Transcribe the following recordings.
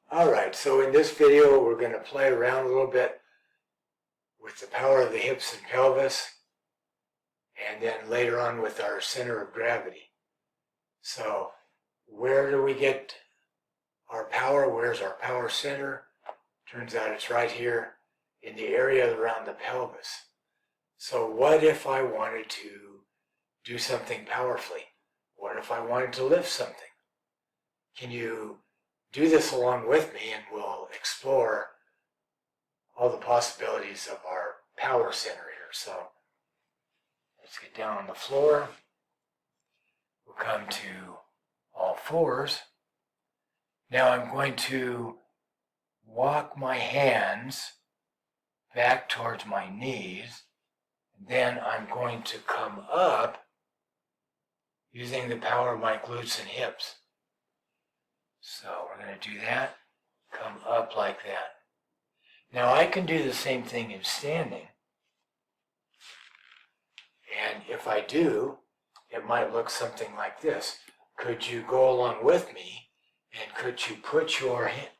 Alright, so in this video we're going to play around a little bit with the power of the hips and pelvis, and then later on with our center of gravity. So where do we get our power? Where's our power center? Turns out it's right here in the area around the pelvis. So what if I wanted to do something powerfully? What if I wanted to lift something? Can you do this along with me, and we'll explore all the possibilities of our power center here. So let's get down on the floor. We'll come to all fours. Now I'm going to walk my hands back towards my knees. Then I'm going to come up using the power of my glutes and hips. So we're going to do that, come up like that. Now I can do the same thing in standing. And if I do, it might look something like this. Could you go along with me, and could you put your hand,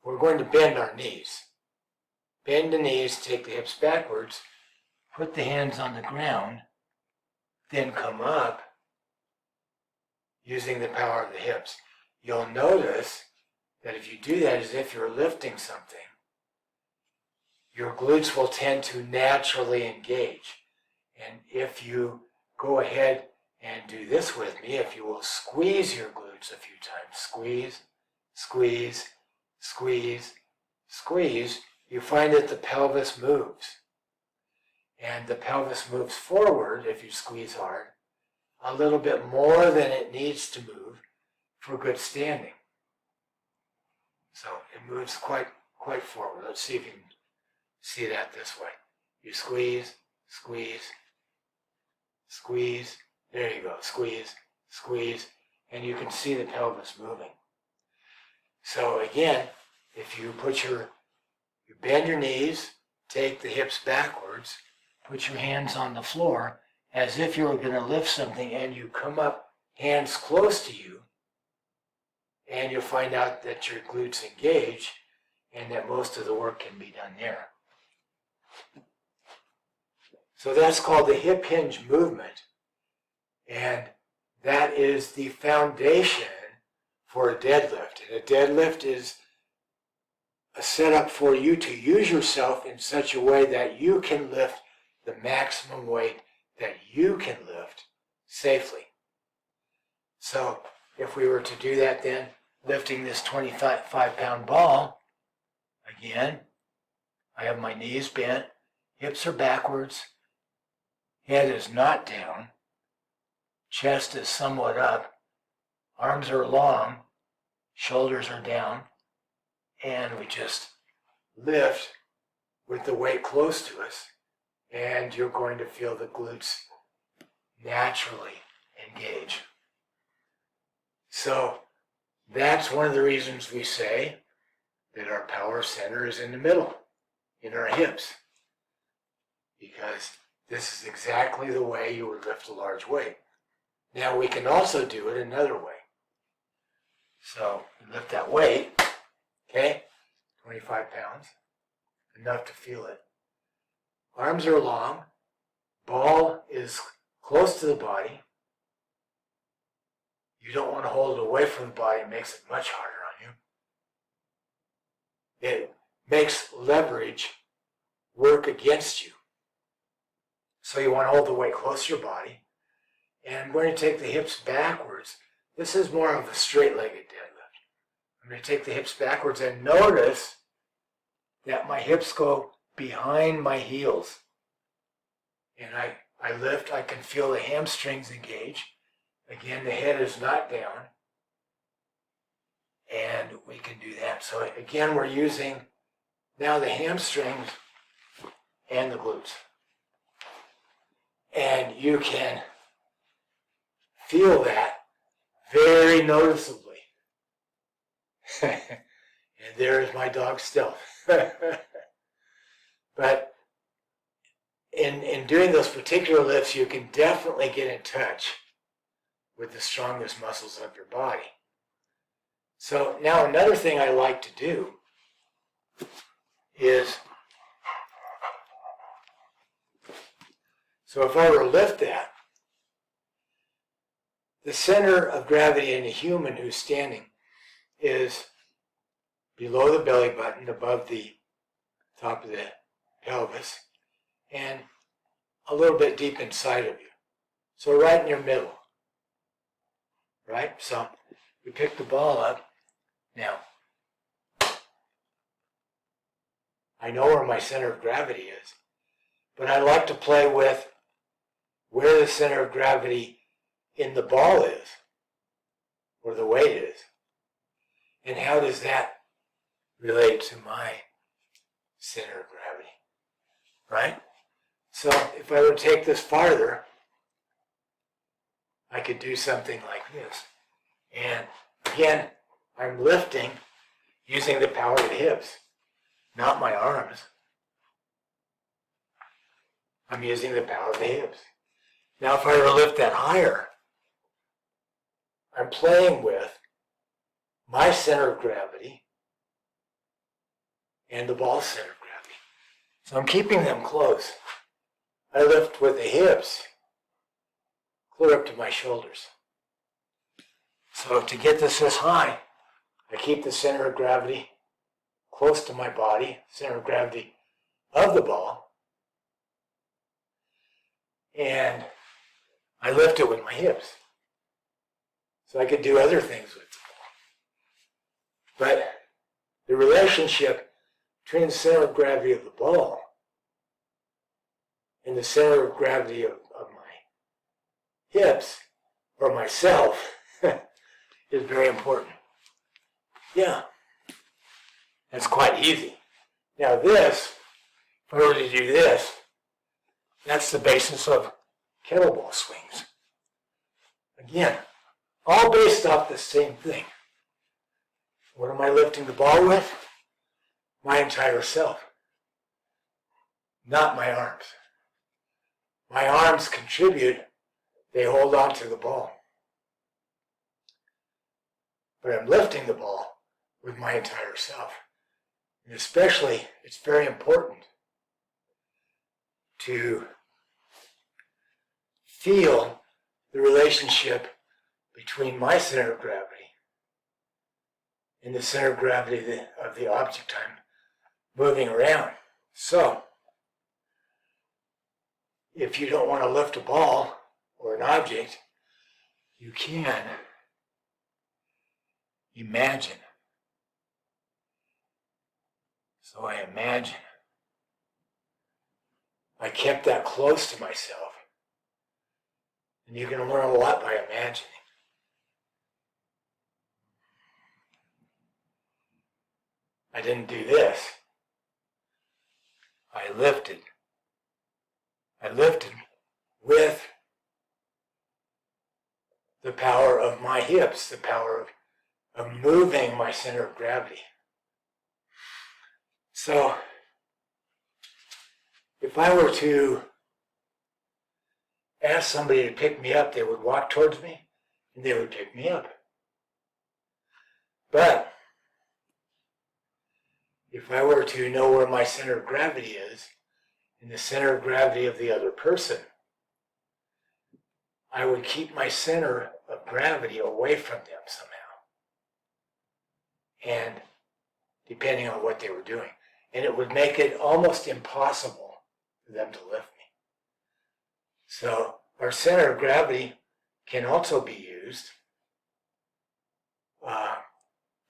we're going to bend our knees. Bend the knees, take the hips backwards, put the hands on the ground, then come up using the power of the hips. You'll notice that if you do that as if you're lifting something, your glutes will tend to naturally engage. And if you go ahead and do this with me, if you will squeeze your glutes a few times, squeeze, squeeze, squeeze, squeeze, you find that the pelvis moves. And the pelvis moves forward, if you squeeze hard, a little bit more than it needs to move for good standing. So it moves quite forward. Let's see if you can see that this way. You squeeze, squeeze, squeeze. There you go. Squeeze, squeeze. And you can see the pelvis moving. So again, if you you bend your knees, take the hips backwards, put your hands on the floor as if you were going to lift something, and you come up hands close to you, and you'll find out that your glutes engage and that most of the work can be done there. So that's called the hip hinge movement, and that is the foundation for a deadlift. And a deadlift is a setup for you to use yourself in such a way that you can lift the maximum weight that you can lift safely. So if we were to do that then, lifting this 25-pound ball, again, I have my knees bent, hips are backwards, head is not down, chest is somewhat up, arms are long, shoulders are down, and we just lift with the weight close to us, and you're going to feel the glutes naturally engage. So that's one of the reasons we say that our power center is in the middle, in our hips, because this is exactly the way you would lift a large weight. Now we can also do it another way. So you lift that weight, okay, 25 pounds, enough to feel it. Arms are long, ball is close to the body. You don't want to hold it away from the body, it makes it much harder on you. It makes leverage work against you. So you want to hold the weight close to your body. And we're going to take the hips backwards. This is more of a straight-legged deadlift. I'm going to take the hips backwards and notice that my hips go behind my heels. And I lift, I can feel the hamstrings engage. Again, the head is not down. And we can do that. So again, we're using now the hamstrings and the glutes. And you can feel that very noticeably. And there is my dog Stealth. But in doing those particular lifts, you can definitely get in touch with the strongest muscles of your body. So now another thing I like to do is, so if I were to lift that, the center of gravity in a human who's standing is below the belly button, above the top of the pelvis, and a little bit deep inside of you. So right in your middle, right? So we pick the ball up. Now, I know where my center of gravity is, but I like to play with where the center of gravity in the ball is, or the weight is, and how does that relate to my center of gravity, right? So if I were to take this farther, I could do something like this. And again, I'm lifting using the power of the hips, not my arms. I'm using the power of the hips. Now if I were to lift that higher, I'm playing with my center of gravity and the ball's center of gravity. So I'm keeping them close. I lift with the hips clear up to my shoulders. So to get this high, I keep the center of gravity close to my body, center of gravity of the ball, and I lift it with my hips. So I could do other things with the ball. But the relationship between the center of gravity of the ball and the center of gravity of my hips, or myself, is very important. Yeah, that's quite easy. Now this, if I were to do this, that's the basis of kettlebell swings. Again, all based off the same thing. What am I lifting the ball with? My entire self, not my arms. My arms contribute, they hold on to the ball. But I'm lifting the ball with my entire self. And especially, it's very important to feel the relationship between my center of gravity and the center of gravity of the object I'm moving around. So, if you don't want to lift a ball or an object, you can imagine. So I imagine. I kept that close to myself. And you can learn a lot by imagining. I didn't do this. I lifted. I lifted with the power of my hips, the power of moving my center of gravity. So, if I were to ask somebody to pick me up, they would walk towards me and they would pick me up. But if I were to know where my center of gravity is, and the center of gravity of the other person, I would keep my center of gravity away from them somehow. And depending on what they were doing. And it would make it almost impossible for them to lift me. So our center of gravity can also be used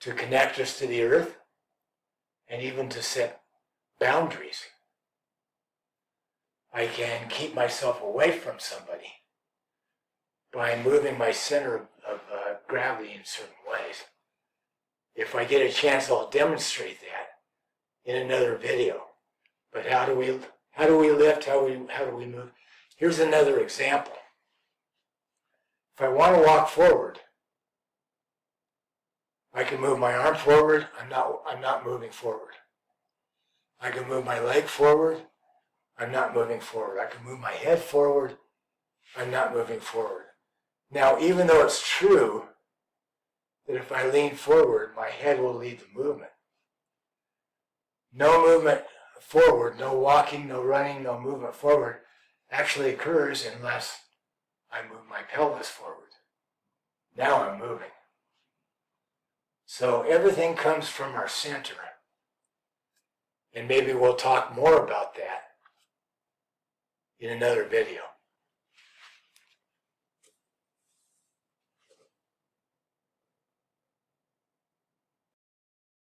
to connect us to the earth and even to set boundaries. I can keep myself away from somebody by moving my center of gravity in certain ways. If I get a chance, I'll demonstrate that in another video. But how do we lift? How do we move? Here's another example. If I want to walk forward, I can move my arm forward. I'm not moving forward. I can move my leg forward. I'm not moving forward. I can move my head forward. I'm not moving forward. Now, even though it's true that if I lean forward, my head will lead the movement. No movement forward, no walking, no running, no movement forward actually occurs unless I move my pelvis forward. Now I'm moving. So everything comes from our center. And maybe we'll talk more about that in another video.